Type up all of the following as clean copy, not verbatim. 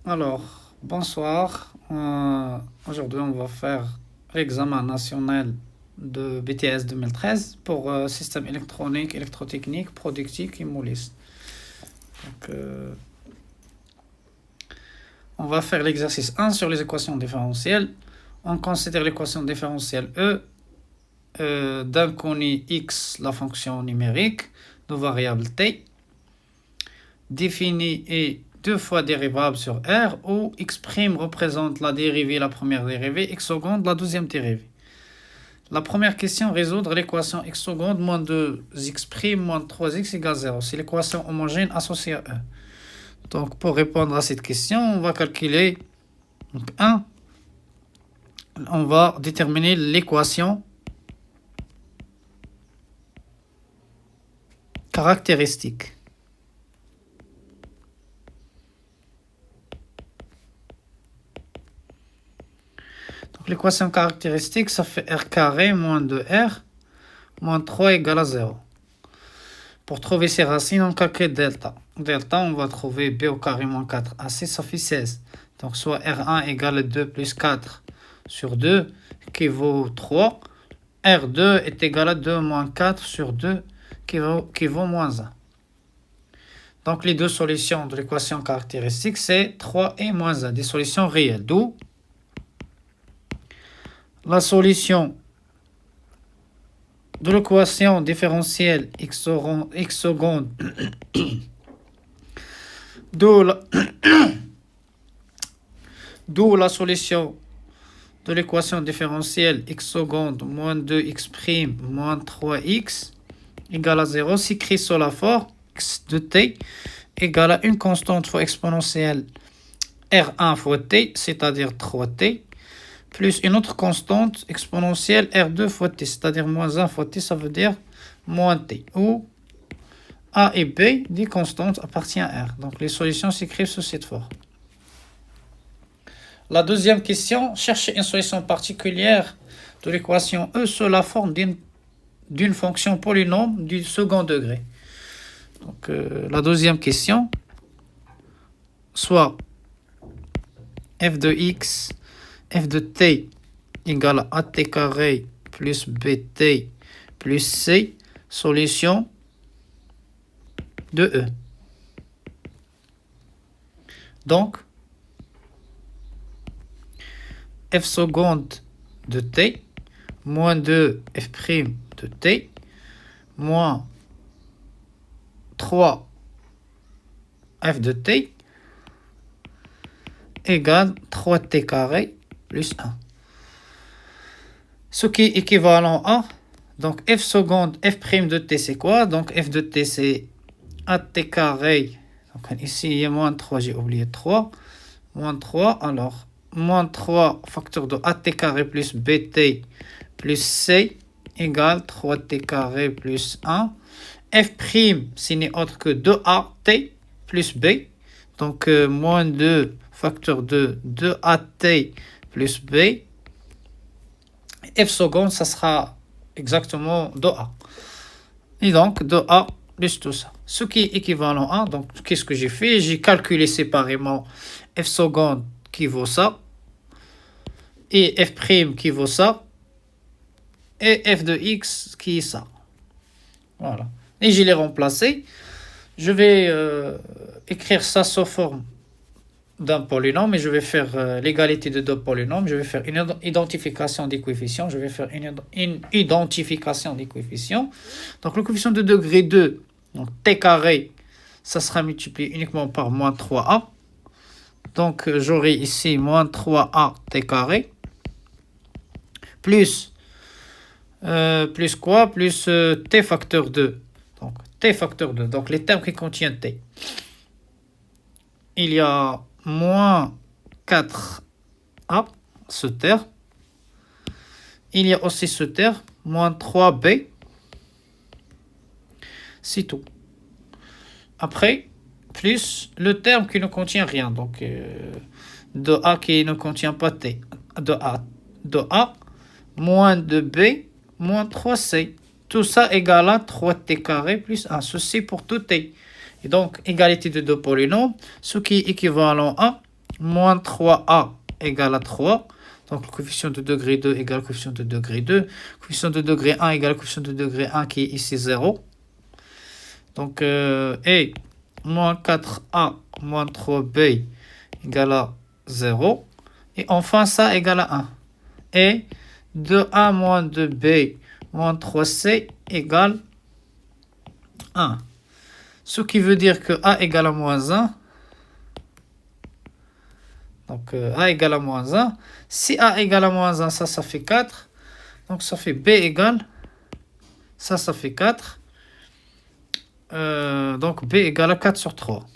Alors, bonsoir. Aujourd'hui, on va faire l'examen national de BTS 2013 pour système électronique, électrotechnique, productique et moulis. Donc, on va faire l'exercice 1 sur les équations différentielles. On considère l'équation différentielle d'inconnu x, la fonction numérique, de variable t, définie et deux fois dérivable sur R, où x' représente la dérivée, la première dérivée, x seconde, la deuxième dérivée. La première question, résoudre l'équation x seconde moins 2x' moins 3x égale 0. C'est l'équation homogène associée à E. Donc, pour répondre à cette question, on va calculer 1. On va déterminer l'équation caractéristique. Donc, l'équation caractéristique, ça fait r carré moins 2r moins 3 égale à 0. Pour trouver ses racines, on calcule delta. Delta, on va trouver b au carré moins 4ac, ça fait 16. Donc, soit r1 égale 2 plus 4 sur 2, qui vaut 3. R2 est égal à 2 moins 4 sur 2, qui vaut moins 1. Donc, les deux solutions de l'équation caractéristique, c'est 3 et moins 1, des solutions réelles. D'où la solution de l'équation différentielle x seconde d'où la solution de l'équation différentielle x seconde moins 2x' moins 3x égale à 0 s'écrit sous la forme x de t égale à une constante fois exponentielle R1 fois t, c'est-à-dire 3t, plus une autre constante exponentielle R2 fois t, c'est-à-dire moins 1 fois t, ça veut dire moins t, où A et B, des constantes, appartiennent à R. Donc les solutions s'écrivent sous cette forme. La deuxième question, chercher une solution particulière de l'équation E sous la forme d'une fonction polynôme du second degré. Donc la deuxième question, soit f de x, f de t égale à at carré plus bt plus c, solution de E. Donc, f seconde de t moins 2 f' de t moins 3 f de t égale 3t carré plus 1. Ce qui est équivalent à, donc f seconde f' de t c'est quoi? Donc f de t c'est at carré, donc ici il y a moins 3, j'ai oublié 3, moins 3, alors moins 3 facteur de at carré plus bt plus c égale 3t carré plus 1. f' ce n'est autre que 2at plus b, donc moins 2 facteur de 2at plus b. F seconde, ça sera exactement 2a. Et donc 2a plus tout ça. Ce qui est équivalent à, donc qu'est-ce que j'ai fait? J'ai calculé séparément f seconde qui vaut ça, et f' qui vaut ça, et f de x qui est ça. Voilà. Et je l'ai remplacé. Je vais écrire ça sous forme d'un polynôme, et je vais faire l'égalité de deux polynômes. Je vais faire une identification des coefficients. Je vais faire une identification des coefficients. Donc le coefficient de degré 2, donc t carré, ça sera multiplié uniquement par moins 3a. Donc j'aurai ici moins 3a t carré plus quoi? Plus t facteur 2. Donc t facteur 2. Donc les termes qui contiennent t. Il y a moins 4a, ce terme. Il y a aussi ce terme, moins 3b. C'est tout. Après, plus le terme qui ne contient rien. Donc, de a qui ne contient pas t. De a moins 2b moins 3c. Tout ça égale à 3t carré plus 1. Ceci pour tout t. Et donc, égalité de deux polynômes, ce qui est équivalent à moins 3a égale à 3. Donc, le coefficient de degré 2 égale le coefficient de degré 2. Le coefficient de degré 1 égale le coefficient de degré 1 qui est ici 0. Donc, et moins 4a moins 3b égale à 0. Et enfin, ça égale à 1. Et 2a moins 2b moins 3c égale 1. Ce qui veut dire que a égale à moins 1. Donc, a égale à moins 1. Si a égale à moins 1, ça fait 4. Donc, ça fait b égale. Ça fait 4. Donc, b égale à 4 sur 3.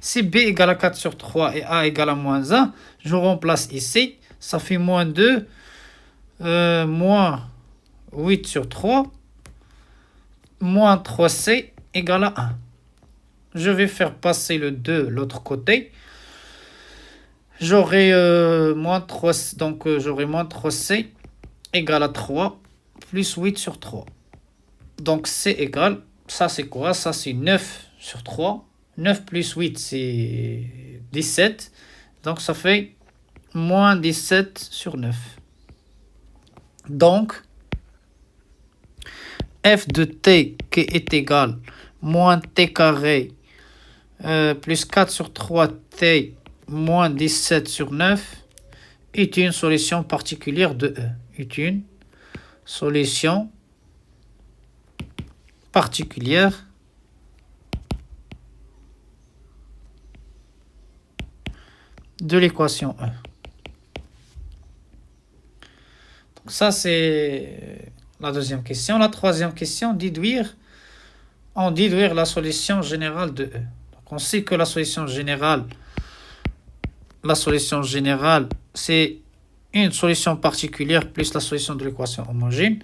Si b égale à 4 sur 3 et a égale à moins 1, je remplace ici. Ça fait moins 2, moins 8 sur 3, moins 3c égale à 1. Je vais faire passer le 2 de l'autre côté. J'aurai moins 3, donc j'aurai moins 3c égale à 3 plus 8 sur 3. Donc c égale, ça c'est quoi? Ça c'est 9 sur 3. 9 plus 8 c'est 17. Donc ça fait moins 17 sur 9. Donc f de t qui est égal moins t carré plus 4 sur 3t moins 17 sur 9 est une solution particulière de E. Est une solution particulière de l'équation E. Donc ça, c'est la deuxième question. La troisième question, déduire la solution générale de E. Donc on sait que la solution générale, c'est une solution particulière plus la solution de l'équation homogène.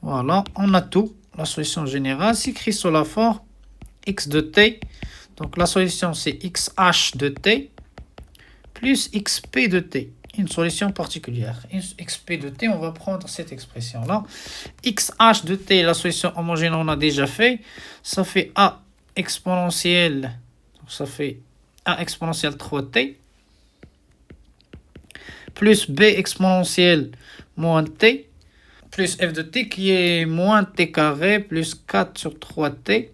Voilà, on a tout. La solution générale s'écrit sous la forme x de t. Donc la solution, c'est xh de t plus xp de t. Une solution particulière. xp de t, on va prendre cette expression-là. xh de t, la solution homogène, on a déjà fait. Ça fait a exponentielle. Donc ça fait a exponentielle 3t plus b exponentielle moins t plus f de t qui est moins t carré plus 4 sur 3t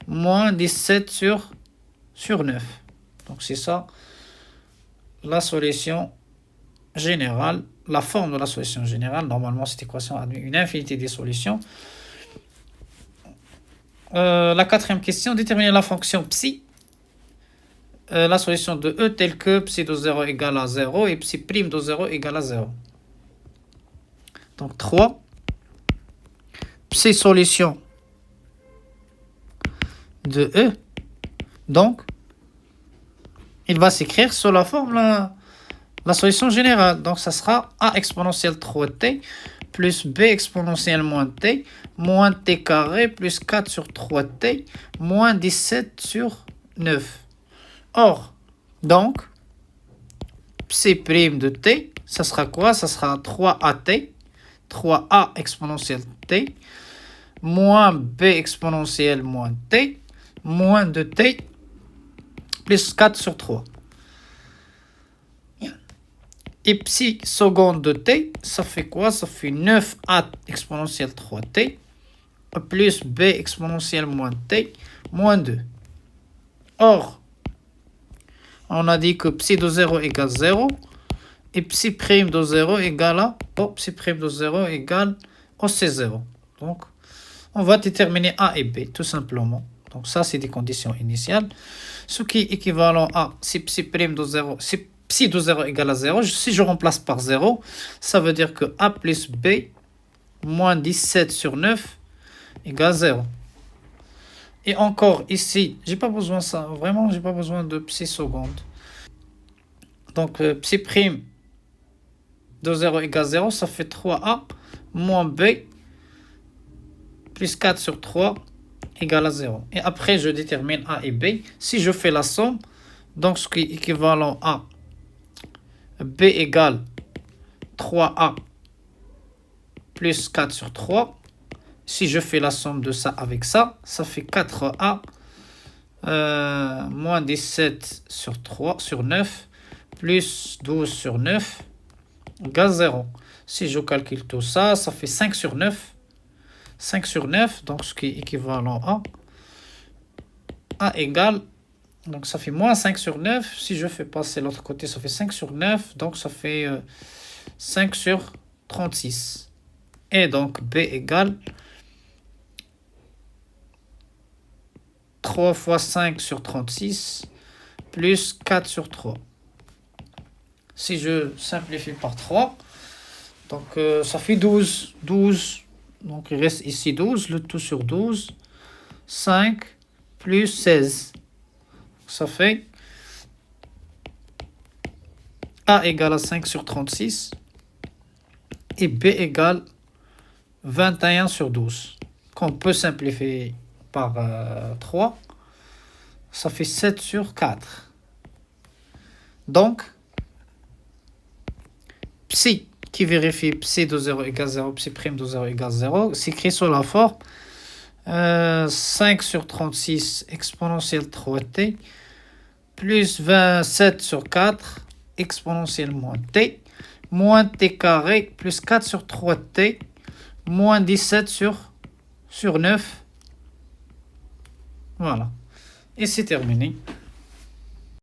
moins 17 sur 9. Donc c'est ça la solution générale, la forme de la solution générale. Normalement, cette équation a une infinité de solutions. La quatrième question, déterminer la fonction psi. La solution de E telle que psi de 0 égale à 0 et psi prime de 0 égale à 0. Donc 3. Psi solution de E. Donc, il va s'écrire sous la forme la solution générale. Donc, ça sera a exponentielle 3t plus b exponentielle moins t carré plus 4 sur 3t moins 17 sur 9. Or, donc, psi prime de t, ça sera quoi? Ça sera 3at, 3a exponentielle t, moins b exponentielle moins t, moins 2t, plus 4 sur 3. Et psi seconde de t, ça fait quoi? Ça fait 9a exponentielle 3t, plus b exponentielle moins t, moins 2. Or, on a dit que psi de 0 égale 0 et psi prime de 0 égale à psi prime de 0 égale au C0. Donc, on va déterminer A et B tout simplement. Donc, ça, c'est des conditions initiales. Ce qui est équivalent à si psi prime de 0, si psi de 0 égale à 0, si je remplace par 0, ça veut dire que A plus B moins 17 sur 9 égale 0. Et encore ici, j'ai pas besoin de ça, vraiment, j'ai pas besoin de psi seconde. Donc, psi prime de 0 égale 0, ça fait 3a moins b plus 4 sur 3 égale à 0. Et après, je détermine a et b. Si je fais la somme, donc ce qui est équivalent à b égale 3a plus 4 sur 3. Si je fais la somme de ça avec ça, ça fait 4a moins 17 sur 3 sur 9 plus 12 sur 9 égale 0. Si je calcule tout ça, ça fait 5 sur 9. 5 sur 9, donc ce qui est équivalent à A égale, donc ça fait moins 5 sur 9. Si je fais passer l'autre côté, ça fait 5 sur 9, donc ça fait 5 sur 36. Et donc B égale 3 fois 5 sur 36 plus 4 sur 3. Si je simplifie par 3, donc ça fait 12. 12. Donc il reste ici 12, le tout sur 12. 5 plus 16. Ça fait A égale à 5 sur 36 et B égale 21 sur 12. Qu'on peut simplifier par 3, ça fait 7 sur 4. Donc, psi qui vérifie psi de 0 égale 0, psi prime de 0 égale 0, s'écrit sur la forme 5 sur 36 exponentielle 3t plus 27 sur 4 exponentielle moins t carré plus 4 sur 3t moins 17 sur 9. Voilà. Et c'est terminé.